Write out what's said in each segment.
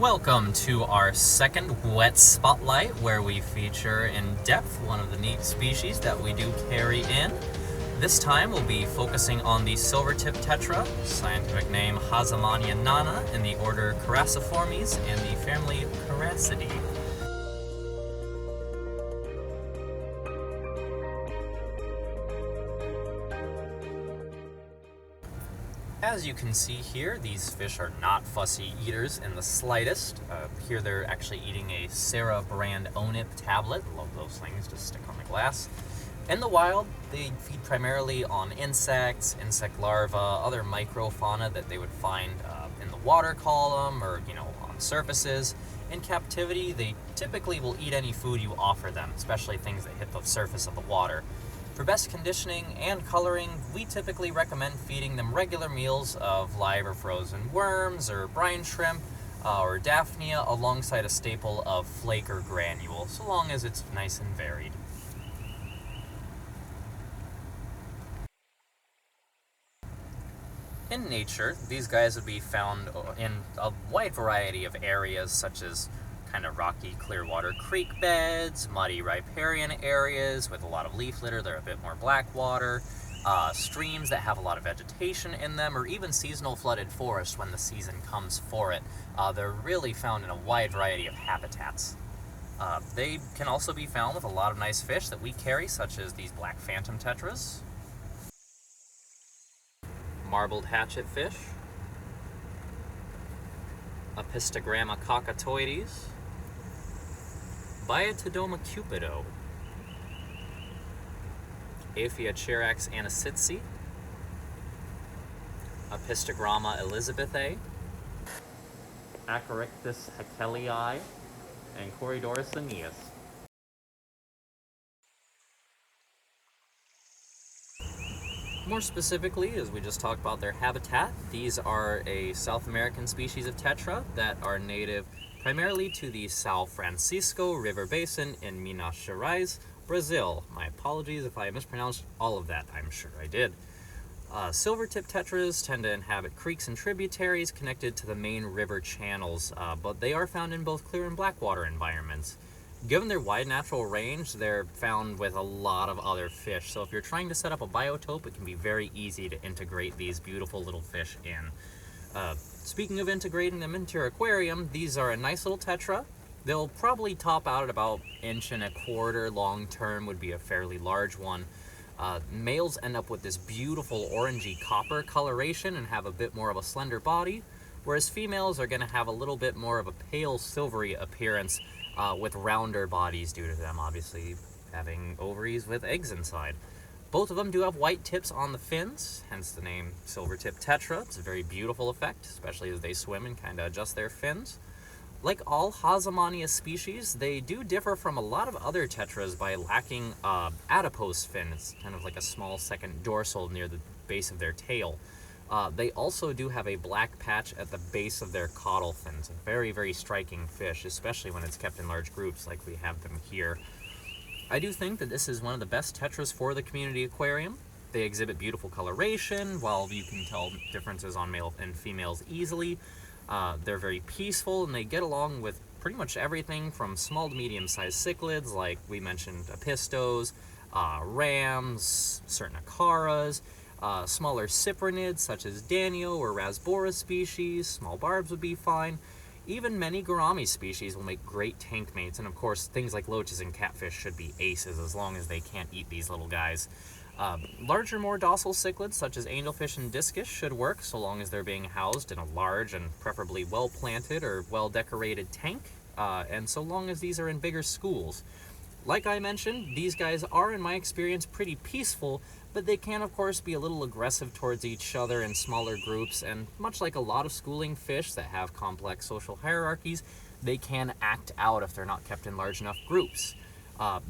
Welcome to our second wet spotlight, where we feature in depth one of the neat species that we do carry in. This time we'll be focusing on the Silvertip tetra, scientific name Hasamania nana, in the order Carassiformes and the family Carassidae. As you can see here, these fish are not fussy eaters in the slightest. Here they're actually eating a Sarah brand Onip tablet. Love those things, just stick on the glass. In the wild, they feed primarily on insects, insect larvae, other microfauna that they would find in the water column or, on surfaces. In captivity, they typically will eat any food you offer them, especially things that hit the surface of the water. For best conditioning and coloring, we typically recommend feeding them regular meals of live or frozen worms or brine shrimp or daphnia alongside a staple of flake or granule, so long as it's nice and varied. In nature, these guys would be found in a wide variety of areas, such as kind of rocky clearwater creek beds, muddy riparian areas with a lot of leaf litter. They're a bit more black water, streams that have a lot of vegetation in them, or even seasonal flooded forest when the season comes for it. They're really found in a wide variety of habitats. They can also be found with a lot of nice fish that we carry, such as these black phantom tetras, marbled hatchet fish, Apistogramma cockatoides, Biotodoma cupido, Apheocherax anisitsi, Apistogramma elizabethae, Acarictus haeckelii, and Corydoras aeneas. More specifically, as we just talked about their habitat, these are a South American species of tetra that are native primarily to the São Francisco River Basin in Minas Gerais, Brazil. My apologies if I mispronounced all of that, I'm sure I did. Silvertip tetras tend to inhabit creeks and tributaries connected to the main river channels, but they are found in both clear and black water environments. Given their wide natural range, they're found with a lot of other fish, so if you're trying to set up a biotope, it can be very easy to integrate these beautiful little fish in. Speaking of integrating them into your aquarium, these are a nice little tetra. They'll probably top out at about 1.25 inches. Long term would be a fairly large one. Males end up with this beautiful orangey copper coloration and have a bit more of a slender body, whereas females are going to have a little bit more of a pale silvery appearance with rounder bodies due to them obviously having ovaries with eggs inside. Both of them do have white tips on the fins, hence the name Silvertip tetra. It's a very beautiful effect, especially as they swim and kind of adjust their fins. Like all Hasamania species, they do differ from a lot of other tetras by lacking adipose fin. It's kind of like a small second dorsal near the base of their tail. They also do have a black patch at the base of their caudal fins. A very, very striking fish, especially when it's kept in large groups like we have them here. I do think that this is one of the best tetras for the community aquarium. They exhibit beautiful coloration, while you can tell differences on male and females easily. They're very peaceful, and they get along with pretty much everything from small to medium-sized cichlids, like we mentioned apistos, rams, certain acaras, smaller cyprinids such as danio or rasbora species. Small barbs would be fine. Even many gourami species will make great tank mates, and of course things like loaches and catfish should be aces as long as they can't eat these little guys. Larger, more docile cichlids such as angelfish and discus should work so long as they're being housed in a large and preferably well-planted or well-decorated tank, and so long as these are in bigger schools. Like I mentioned, these guys are, in my experience, pretty peaceful, but they can, of course, be a little aggressive towards each other in smaller groups, and much like a lot of schooling fish that have complex social hierarchies, they can act out if they're not kept in large enough groups.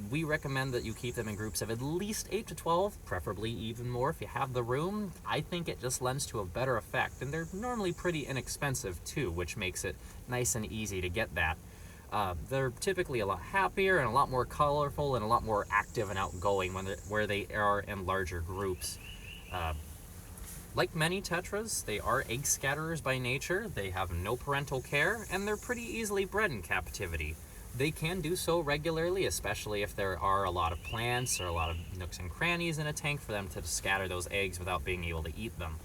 We recommend that you keep them in groups of at least 8 to 12, preferably even more if you have the room. I think it just lends to a better effect, and they're normally pretty inexpensive too, which makes it nice and easy to get that. They're typically a lot happier and a lot more colorful and a lot more active and outgoing where they are in larger groups. Like many tetras, they are egg scatterers by nature, they have no parental care, and they're pretty easily bred in captivity. They can do so regularly, especially if there are a lot of plants or a lot of nooks and crannies in a tank for them to scatter those eggs without being able to eat them.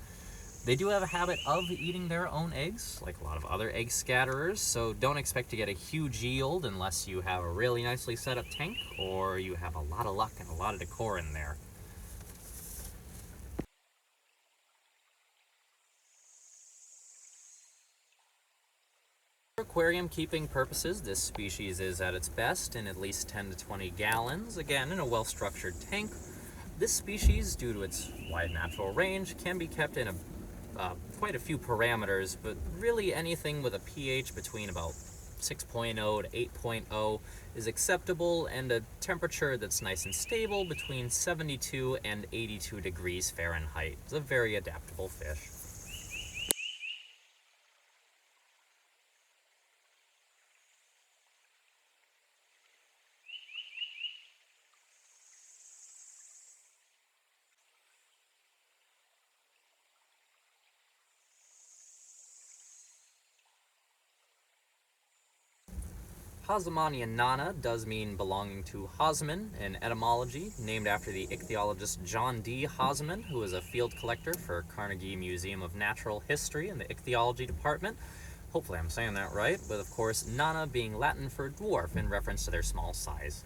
They do have a habit of eating their own eggs, like a lot of other egg scatterers, so don't expect to get a huge yield unless you have a really nicely set up tank or you have a lot of luck and a lot of decor in there. For aquarium keeping purposes, this species is at its best in at least 10 to 20 gallons, again in a well-structured tank. This species, due to its wide natural range, can be kept in quite a few parameters, but really anything with a pH between about 6.0 to 8.0 is acceptable, and a temperature that's nice and stable between 72 and 82 degrees Fahrenheit. It's a very adaptable fish. Hasamania nana does mean belonging to Haseman in etymology, named after the ichthyologist John D. Haseman, who was a field collector for Carnegie Museum of Natural History in the ichthyology department. Hopefully I'm saying that right, but of course nana being Latin for dwarf in reference to their small size.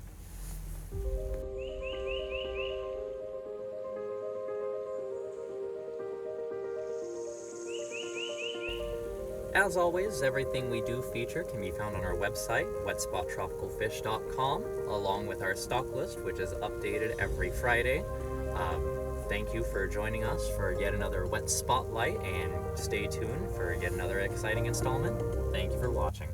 As always, everything we do feature can be found on our website, wetspottropicalfish.com, along with our stock list, which is updated every Friday. Thank you for joining us for yet another Wet Spotlight, and stay tuned for yet another exciting installment. Thank you for watching.